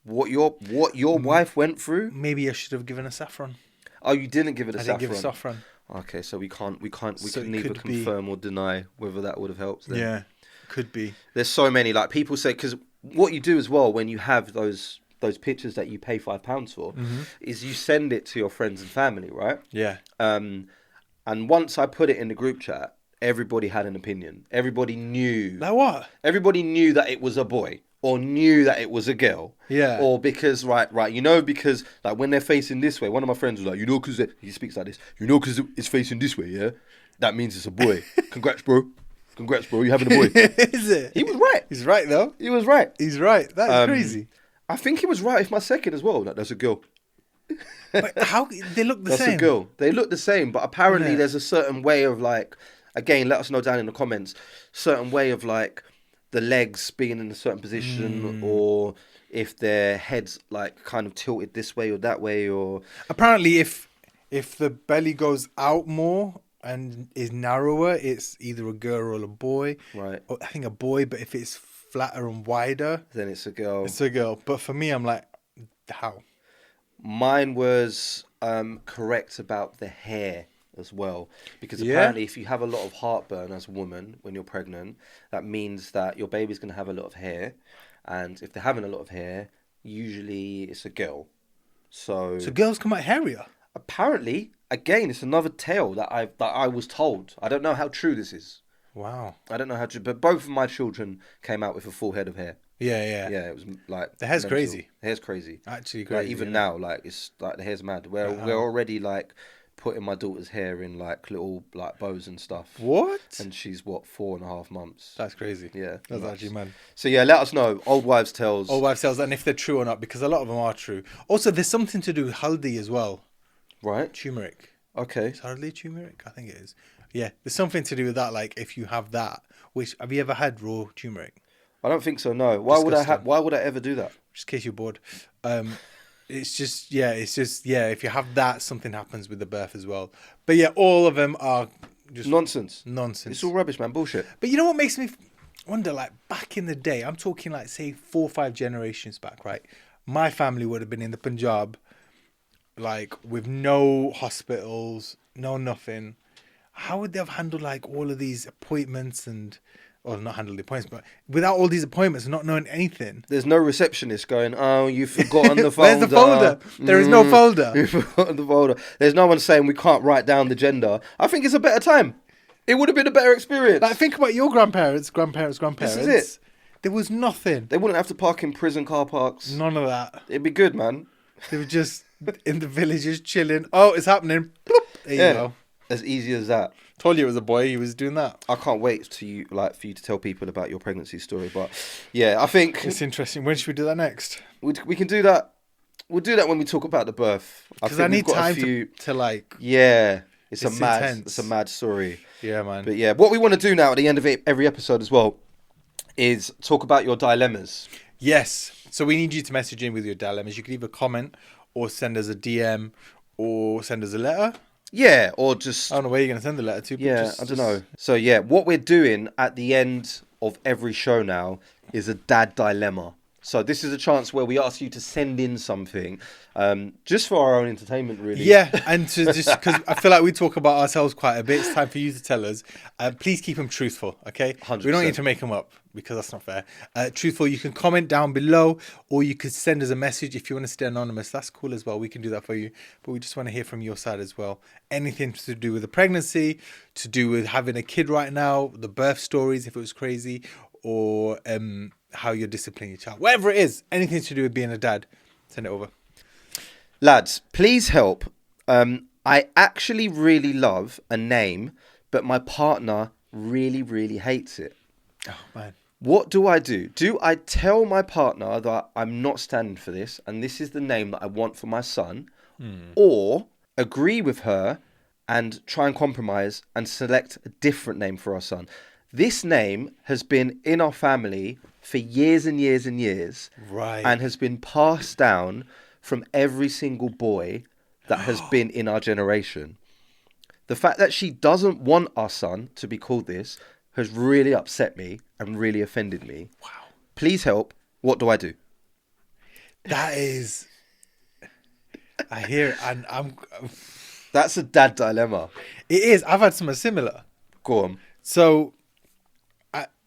what your wife went through. Maybe I should have given her saffron. Oh, you didn't give it a saffron. I didn't give her saffron. Okay, so we can So neither confirm or deny whether that would have helped. Then. Yeah, could be. There's so many like people say because what you do as well when you have those pictures that you pay £5 for is you send it to your friends and family, right? Yeah. And once I put it in the group chat, everybody had an opinion. Everybody knew. Like what? Everybody knew that it was a boy. Or knew that it was a girl. Yeah. Or because, right, you know, because, like, when they're facing this way, one of my friends was like, you know, because he speaks like this, you know, because it's facing this way, yeah? That means it's a boy. Congrats, bro. You're having a boy. Is it? He was right. He's right, though. He was right. He's right. That's crazy. I think he was right with my second as well. Like, that's a girl. But how? They look the same. That's a girl. They look the same, but apparently there's a certain way of, like, again, let us know down in the comments, certain way of, like, the legs being in a certain position or if their head's like kind of tilted this way or that way or apparently if the belly goes out more and is narrower, it's either a girl or a boy. Right. Or I think a boy, but if it's flatter and wider, then it's a girl. It's a girl. But for me, I'm like, how? Mine was correct about the hair as well, because apparently if you have a lot of heartburn as a woman when you're pregnant, that means that your baby's going to have a lot of hair, and if they're having a lot of hair, usually it's a girl. So girls come out hairier. Apparently, again, it's another tale that I was told. I don't know how true this is. Wow. I don't know how true, but both of my children came out with a full head of hair. Yeah. It was like the hair's crazy. The hair's crazy. Actually crazy. Like, even now, like it's like the hair's mad. We're already like putting my daughter's hair in like little like bows and stuff. What? And she's 4.5 months. That's crazy. Yeah, that's actually mad. So yeah, let us know. Old wives' tales. Old wives' tales, and if they're true or not, because a lot of them are true. Also, there's something to do with haldi as well. Right. Turmeric. Okay. Is haldi turmeric? I think it is. Yeah, there's something to do with that. Like if you have that, which have you ever had raw turmeric? I don't think so. No. Why would I ever do that? Just in case you're bored. It's just if you have that, something happens with the birth as well. But yeah, all of them are just nonsense. Nonsense. It's all rubbish, man. Bullshit. But you know what makes me wonder? Like back in the day, I'm talking like say 4 or 5 generations back, right? My family would have been in the Punjab, like with no hospitals, no nothing. How would they have handled like all of these appointments or not handle the appointments, but without all these appointments, not knowing anything. There's no receptionist going, oh, you've forgotten the folder. Where's the folder? There is no folder. You've forgotten the folder. There's no one saying we can't write down the gender. I think it's a better time. It would have been a better experience. Like, think about your grandparents. This is it. There was nothing. They wouldn't have to park in prison car parks. None of that. It'd be good, man. They were just in the villages chilling. Oh, it's happening. Bloop. There you go. As easy as that. Told you it was a boy. He was doing that. I can't wait for you to tell people about your pregnancy story. But yeah, I think it's interesting. When should we do that next? We can do that. We'll do that when we talk about the birth. Because I need time to like. Yeah, it's a mad story. Yeah, man. But yeah, what we want to do now at the end of every episode as well is talk about your dilemmas. Yes. So we need you to message in with your dilemmas. You can either comment or send us a DM or send us a letter. Yeah, or just... I don't know where you're going to send the letter to. But yeah, I don't know. So yeah, what we're doing at the end of every show now is a dad dilemma. So this is a chance where we ask you to send in something, just for our own entertainment, really. Yeah, and to just because I feel like we talk about ourselves quite a bit. It's time for you to tell us. Please keep them truthful, okay? 100%. We don't need to make them up because that's not fair. Truthful, you can comment down below, or you could send us a message if you want to stay anonymous. That's cool as well. We can do that for you, but we just want to hear from your side as well. Anything to do with the pregnancy, to do with having a kid right now, the birth stories if it was crazy, or how you're disciplining your child, whatever it is, anything to do with being a dad, send it over. Lads, please help. I actually really love a name, but my partner really, really hates it. Oh, man. What do I do? Do I tell my partner that I'm not standing for this and this is the name that I want for my son? Or agree with her and try and compromise and select a different name for our son? This name has been in our family for years and years and years. Right. And has been passed down from every single boy that has been in our generation. The fact that she doesn't want our son to be called this has really upset me and really offended me. Wow. Please help. What do I do? That is... I hear it, and I'm... That's a dad dilemma. It is. I've had something similar. Go on. So,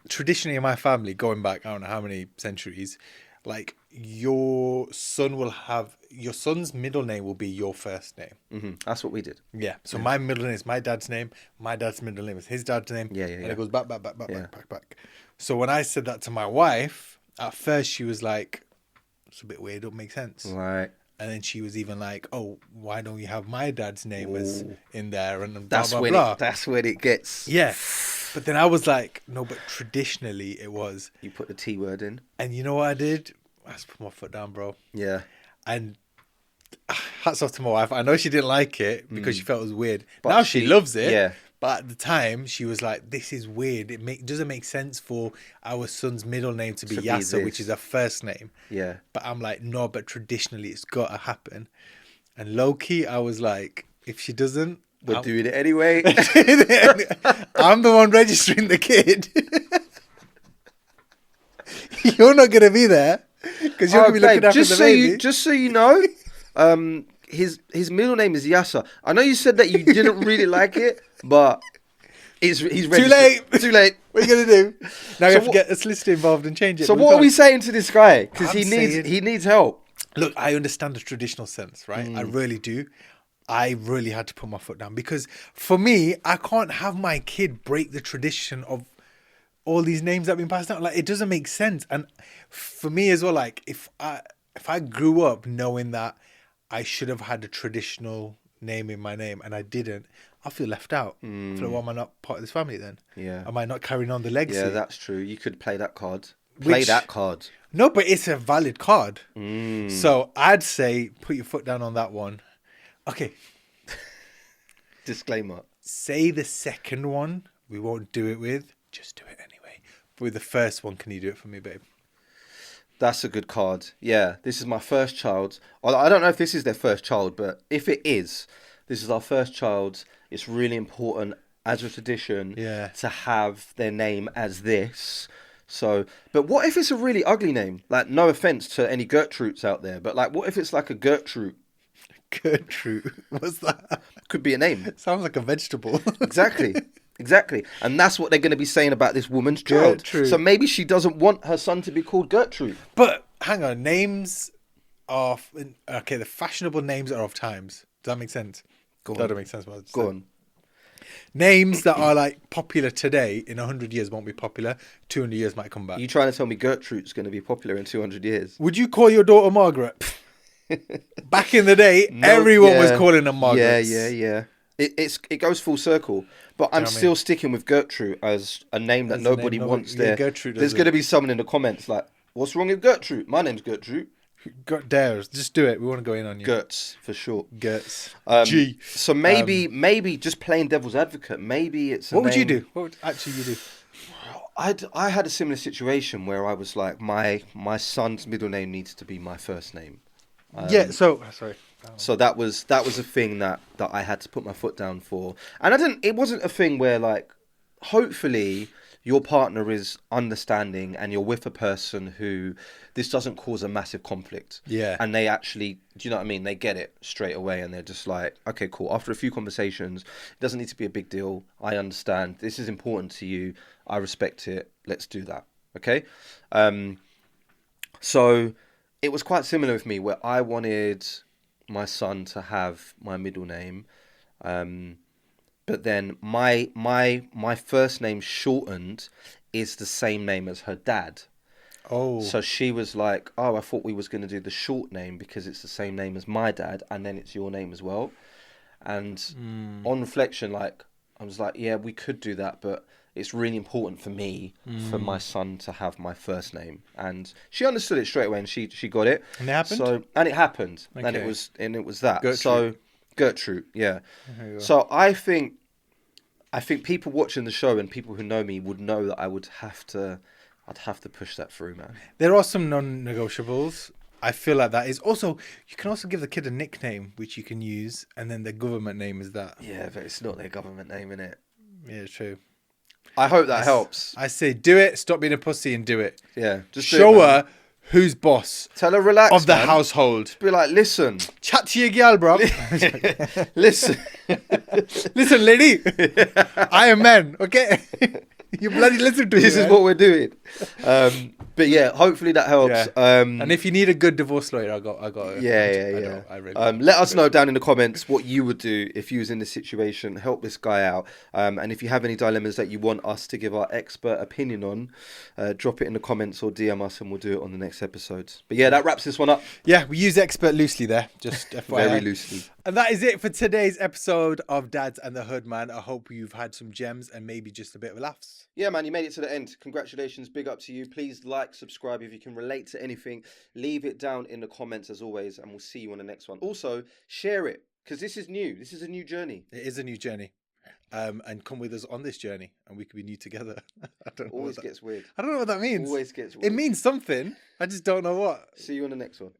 traditionally in my family, going back, I don't know how many centuries, like, your son's middle name will be your first name. Mm-hmm. That's what we did. Yeah. So my middle name is my dad's name. My dad's middle name is his dad's name. Yeah. And it goes back. So when I said that to my wife, at first she was like, it's a bit weird. It don't make sense. Right. And then she was even like, "Oh, why don't you have my dad's name as in there?" And That's blah, blah, when blah. that's when it gets. Yeah. But then I was like, no, but traditionally it was. You put the T word in. And you know what I did? I just put my foot down, bro. Yeah. And hats off to my wife. I know she didn't like it because she felt it was weird. But now she loves it. Yeah. But at the time, she was like, this is weird. It doesn't make sense for our son's middle name to be Yasser, which is a first name. Yeah. But I'm like, no, but traditionally it's got to happen. And low-key, I was like, if she doesn't... We're doing it anyway. I'm the one registering the kid. You're not going to be there because you're going to be looking after the baby. Just so you know, his middle name is Yasser. I know you said that you didn't really like it, but he's registered. Too late. What are you going to do? Now you have to get a solicitor involved and change it. So what are we saying to this guy? Because he needs help. Look, I understand the traditional sense, right? I really do. I really had to put my foot down because for me, I can't have my kid break the tradition of all these names that have been passed down. Like, it doesn't make sense. And for me as well, like, if I grew up knowing that I should have had a traditional name in my name and I didn't, I feel left out. I feel like, why am I not part of this family then? Yeah. Am I not carrying on the legacy? Yeah, that's true. You could play that card. No, but it's a valid card. So I'd say put your foot down on that one. Okay. Disclaimer. Say the second one we won't do it with. Just do it anyway. But with the first one, can you do it for me, babe? That's a good card. Yeah, this is my first child. I don't know if this is their first child, but if it is, this is our first child. It's really important as a tradition to have their name as this. So, but what if it's a really ugly name? Like, no offense to any Gertrudes out there, but like, what if it's like a Gertrude? Gertrude? What's that? Could be a name. Sounds like a vegetable. Exactly. And that's what they're going to be saying about this woman's child. Gertrude. So maybe she doesn't want her son to be called Gertrude. But hang on, names are... Okay, the fashionable names are of times. Does that make sense? Go on. That don't make sense. Go on. Names that are like popular today in 100 years won't be popular. 200 years might come back. You trying to tell me Gertrude's going to be popular in 200 years? Would you call your daughter Margaret? Back in the day, everyone was calling them Margaret. Yeah. It goes full circle. But I'm still sticking with Gertrude as a name that nobody wants there. Gertrude There's going to be someone in the comments like, what's wrong with Gertrude? My name's Gertrude. Dares, just do it. We want to go in on you. Gertz, for sure. Gertz. G. So maybe just playing devil's advocate, maybe it's a What would name... you do? What would actually you do? I had a similar situation where I was like, my son's middle name needs to be my first name. Sorry. So that was a thing that I had to put my foot down for. And it wasn't a thing where, like, hopefully your partner is understanding and you're with a person who this doesn't cause a massive conflict. Yeah. And they actually, do you know what I mean? They get it straight away and they're just like, okay, cool. After a few conversations, it doesn't need to be a big deal. I understand. This is important to you. I respect it. Let's do that. Okay? So it was quite similar with me where I wanted my son to have my middle name. But then my first name shortened is the same name as her dad. Oh. So she was like, oh, I thought we was going to do the short name because it's the same name as my dad and then it's your name as well. And on reflection, like, I was like, yeah, we could do that, but it's really important for me for my son to have my first name. And she understood it straight away and she got it. And it happened? And it happened. Okay. And it was that. Gertrude. So Gertrude, yeah. So I think people watching the show and people who know me would know that I'd have to push that through, man. There are some non-negotiables. I feel like that is also, you can also give the kid a nickname which you can use, and then the government name is that. Yeah, but it's not their government name, innit? Yeah, true. I hope that helps. I say do it, stop being a pussy and do it. Yeah, just show her who's boss. Tell her relax of the man. household. Be like, listen. Chat to your girl, bro. Listen. Listen, lady. I am man, okay? You bloody listen to me. This is what we're doing. But yeah, hopefully that helps. Yeah. And if you need a good divorce lawyer, I got it. Yeah. I really let us know down in the comments what you would do if you was in this situation. Help this guy out. And if you have any dilemmas that you want us to give our expert opinion on, drop it in the comments or DM us and we'll do it on the next episodes. But yeah, that wraps this one up. Yeah, we use expert loosely there. Just FYI. Very loosely. And that is it for today's episode of Dads and the Hood, man. I hope you've had some gems and maybe just a bit of laughs. Yeah, man, you made it to the end. Congratulations. Big up to you. Please like, subscribe. If you can relate to anything, leave it down in the comments as always, and we'll see you on the next one. Also, share it, because this is new. This is a new journey. It is a new journey. And come with us on this journey, and we could be new together. I don't know. Always gets weird. I don't know what that means. Always gets weird. It means something. I just don't know what. See you on the next one.